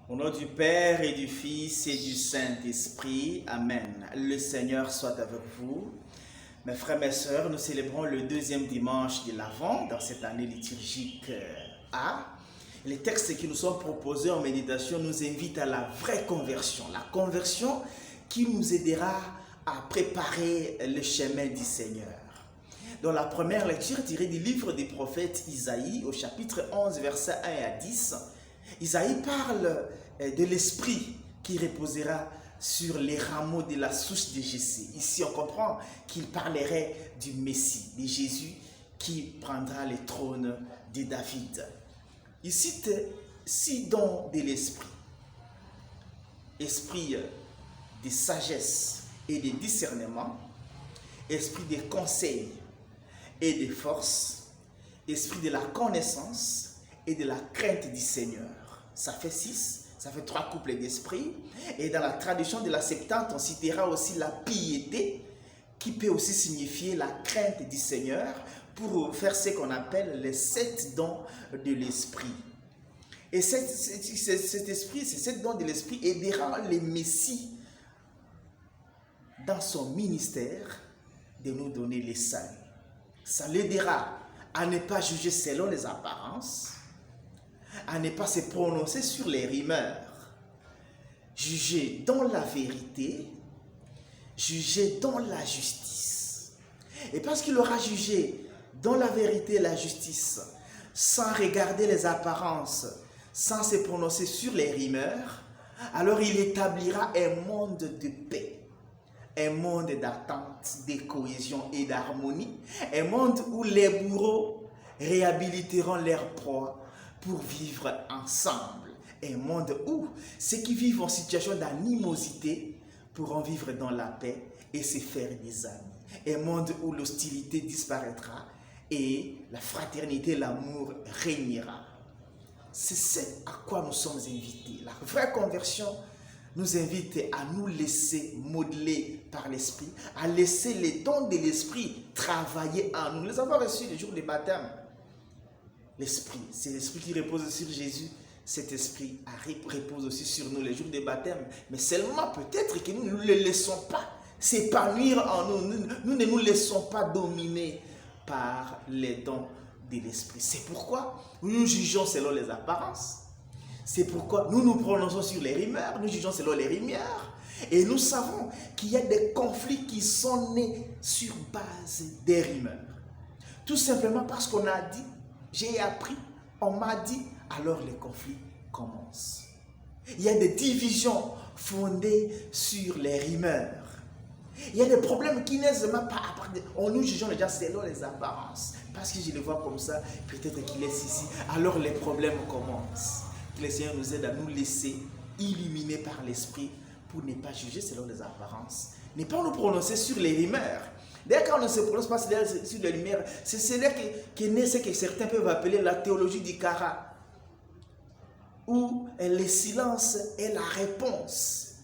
Au nom du Père et du Fils et du Saint-Esprit, Amen. Le Seigneur soit avec vous. Mes frères, mes sœurs, nous célébrons le deuxième dimanche de l'Avent dans cette année liturgique A. Les textes qui nous sont proposés en méditation nous invitent à la vraie conversion. La conversion qui nous aidera à préparer le chemin du Seigneur. Dans la première lecture tirée du livre des prophètes Isaïe, au chapitre 11, versets 1 à 10, Isaïe parle de l'esprit qui reposera sur les rameaux de la souche de Jessé. Ici, on comprend qu'il parlerait du Messie, de Jésus, qui prendra le trône de David. Il cite 6 dons de l'esprit. Esprit de sagesse et de discernement, esprit de conseil et de force, esprit de la connaissance et de la crainte du Seigneur. Ça fait 6, ça fait 3 couples d'esprit. Et dans la tradition de la Septante, on citera aussi la piété, qui peut aussi signifier la crainte du Seigneur, pour faire ce qu'on appelle les 7 dons de l'esprit. Et cet esprit, ces 7 dons de l'esprit aideront le Messie dans son ministère de nous donner les saluts. Ça l'aidera à ne pas juger selon les apparences, à ne pas se prononcer sur les rumeurs, juger dans la vérité, juger dans la justice. Et parce qu'il aura jugé dans la vérité et la justice, sans regarder les apparences, sans se prononcer sur les rumeurs, alors il établira un monde de paix, un monde d'attente, de cohésion et d'harmonie, un monde où les bourreaux réhabiliteront leurs proies pour vivre ensemble, un monde où ceux qui vivent en situation d'animosité pourront vivre dans la paix et se faire des amis, un monde où l'hostilité disparaîtra et la fraternité, l'amour régnera. C'est ce à quoi nous sommes invités. La vraie conversion nous invite à nous laisser modeler par l'Esprit, à laisser les dons de l'Esprit travailler en nous. Nous les avons reçus le jour du baptême. L'Esprit, c'est l'Esprit qui repose sur Jésus. Cet Esprit repose aussi sur nous les jours du baptême. Mais seulement peut-être que nous ne le laissons pas s'épanouir en nous. Nous ne nous laissons pas dominer par les dons de l'Esprit. C'est pourquoi nous jugeons selon les apparences. C'est pourquoi nous nous prononçons sur les rumeurs, nous jugeons selon les rumeurs. Et nous savons qu'il y a des conflits qui sont nés sur base des rumeurs. Tout simplement parce qu'on a dit, j'ai appris, on m'a dit, alors les conflits commencent. Il y a des divisions fondées sur les rumeurs. Il y a des problèmes qui naissent même pas après. Nous jugeons les gens selon les apparences. Parce que je le vois comme ça, peut-être qu'il est ici. Alors les problèmes commencent. Que le Seigneur nous aide à nous laisser illuminer par l'Esprit pour ne pas juger selon les apparences. Ne pas nous prononcer sur les rumeurs. D'ailleurs, quand on ne se prononce pas sur les rumeurs, c'est là que naît ce que certains peuvent appeler la théologie du Kara, où le silence est la réponse.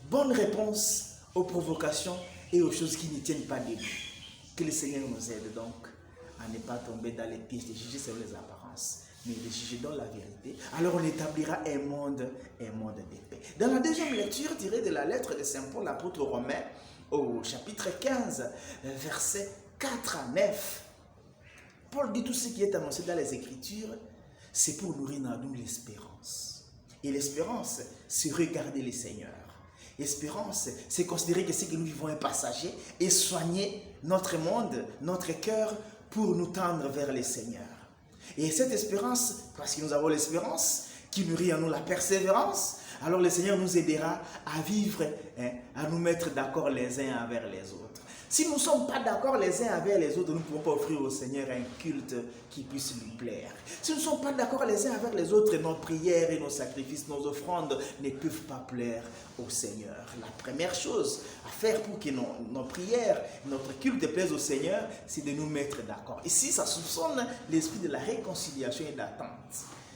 Bonne réponse aux provocations et aux choses qui ne tiennent pas de nous. Que le Seigneur nous aide donc à ne pas tomber dans les pièges de juger selon les apparences, mais de juger dans la vérité. Alors on établira un monde de paix. Dans la deuxième lecture tirée de la lettre de Saint Paul, l'apôtre aux Romains, au chapitre 15, versets 4 à 9, Paul dit tout ce qui est annoncé dans les Écritures, c'est pour nourrir en nous l'espérance. Et l'espérance, c'est regarder le Seigneur. L'espérance, c'est considérer que ce que nous vivons est passager et soigner notre monde, notre cœur, pour nous tendre vers le Seigneur. Et cette espérance, parce que nous avons l'espérance, qui nourrit en nous la persévérance, alors le Seigneur nous aidera à vivre, à nous mettre d'accord les uns avec les autres. Si nous ne sommes pas d'accord les uns avec les autres, nous ne pouvons pas offrir au Seigneur un culte qui puisse lui plaire. Si nous ne sommes pas d'accord les uns avec les autres, nos prières et nos sacrifices, nos offrandes ne peuvent pas plaire au Seigneur. La première chose à faire pour que nos prières, notre culte plaise au Seigneur, c'est de nous mettre d'accord. Ici, ça soupçonne l'esprit de la réconciliation et d'attente.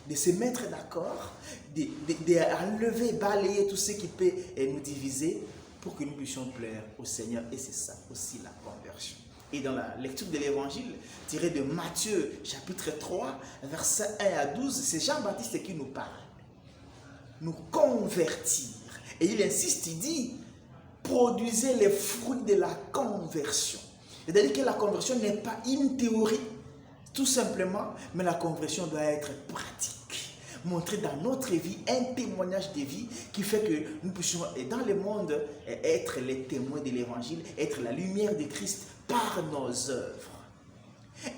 De se mettre d'accord, d'enlever, balayer tout ce qui peut nous diviser pour que nous puissions plaire au Seigneur. Et c'est ça aussi la conversion. Et dans la lecture de l'évangile tirée de Matthieu chapitre 3, versets 1 à 12, c'est Jean-Baptiste qui nous parle. nous convertir. Et il insiste, il dit, produisez les fruits de la conversion. C'est-à-dire que la conversion n'est pas une théorie, tout simplement, mais la conversion doit être pratique. Montrer dans notre vie un témoignage de vie qui fait que nous puissions, dans le monde, être les témoins de l'évangile, être la lumière de Christ par nos œuvres.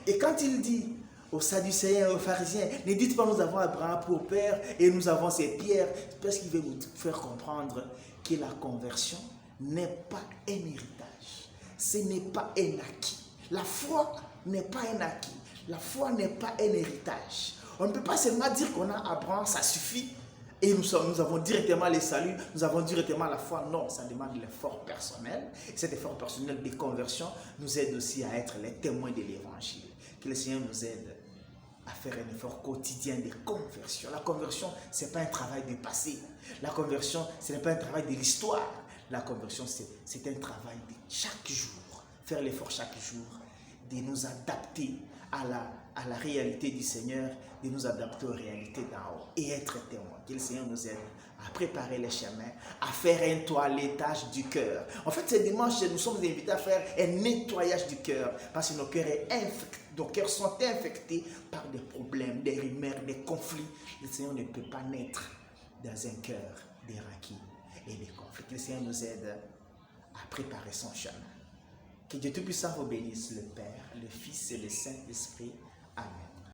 Et quand il dit aux Sadducéens et aux pharisiens, ne dites pas nous avons Abraham pour père et nous avons ses pierres, c'est parce qu'il veut nous faire comprendre que la conversion n'est pas un héritage, ce n'est pas un acquis. La foi n'est pas un acquis, la foi n'est pas un héritage. On ne peut pas seulement dire qu'on a Abraham, ça suffit, et nous avons directement le salut, nous avons directement la foi. Non, ça demande l'effort personnel. Et cet effort personnel de conversion nous aide aussi à être les témoins de l'évangile. Que le Seigneur nous aide à faire un effort quotidien de conversion. La conversion, ce n'est pas un travail du passé. La conversion, ce n'est pas un travail de l'histoire. La conversion, c'est un travail de chaque jour. Faire l'effort chaque jour de nous adapter à la réalité du Seigneur, de nous adapter aux réalités d'en haut et être témoin. Que le Seigneur nous aide à préparer les chemins, à faire un toilettage du cœur. En fait, ce dimanche, nous sommes invités à faire un nettoyage du cœur parce que nos cœurs sont infectés par des problèmes, des rumeurs, des conflits. Le Seigneur ne peut pas naître dans un cœur des raquis et des conflits. Que le Seigneur nous aide à préparer son chemin. Que Dieu Tout-Puissant vous bénisse, le Père, le Fils et le Saint-Esprit. Amen.